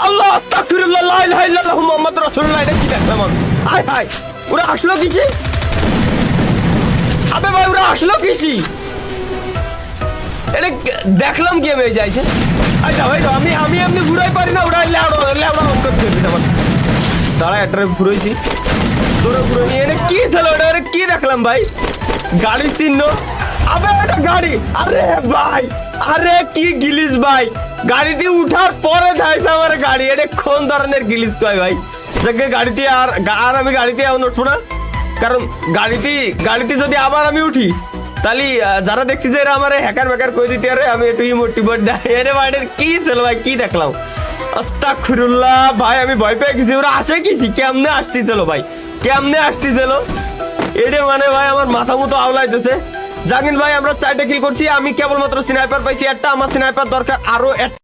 আল্লাহ আস্তাগফিরুল্লাহ লা ইলাহা ইল্লাল্লাহু মুহাম্মাদুর রাসূলুল্লাহ। এটা কি দেখলাম আমি? আয় হায়, ওরা আসলো কিসে? আবে ভাই ওরা আসলো কিসি? এটা দেখলাম কি আমি যাইছে? আচ্ছা ভাই আমি এমনি ঘুরাই পারি না, ওরা লেওড়া অন করতে দিতে আমার। দাঁড়া একটা ঘুরাইছি, তোরা ঘুরে নিয়ে এনে কি ছিল ওটা? এটা কি দেখলাম ভাই? গাড়ির চিহ্ন। আবে এটা গাড়ি। আরে ভাই, আরে কি গিলিস ভাই, গাড়িতে উঠার পরে যাইছে আমার গাড়ি। এটা কোন ধরনের গিলিস কয় ভাই? দেখে গাড়িতে আর আমি গাড়িতে এখন উঠবো না, কারণ গাড়িতে যদি আবার আমি উঠি তাহলে যারা দেখছি যে এরা আমার হ্যাকার ম্যাকার করে দিতে পারে। আমি একটু ইমোটিভেট দেয়। এরে ভাই এটা কি ছিল ভাই, কি দেখলাম? আস্তাগফিরুল্লাহ ভাই, আমি ভয় পেয়ে গেছি। ওরা আসে কি কেমনে আসতেছিল ভাই, কেমনে আসতেছিল? এটা মানে ভাই আমার মাথা মতো আওলাইতেছে। জানেন ভাই আমরা 4টা কিল করছি, আমি কেবলমাত্র স্নাইপার পাইছি একটা। আমার স্নাইপার দরকার আরো একটা।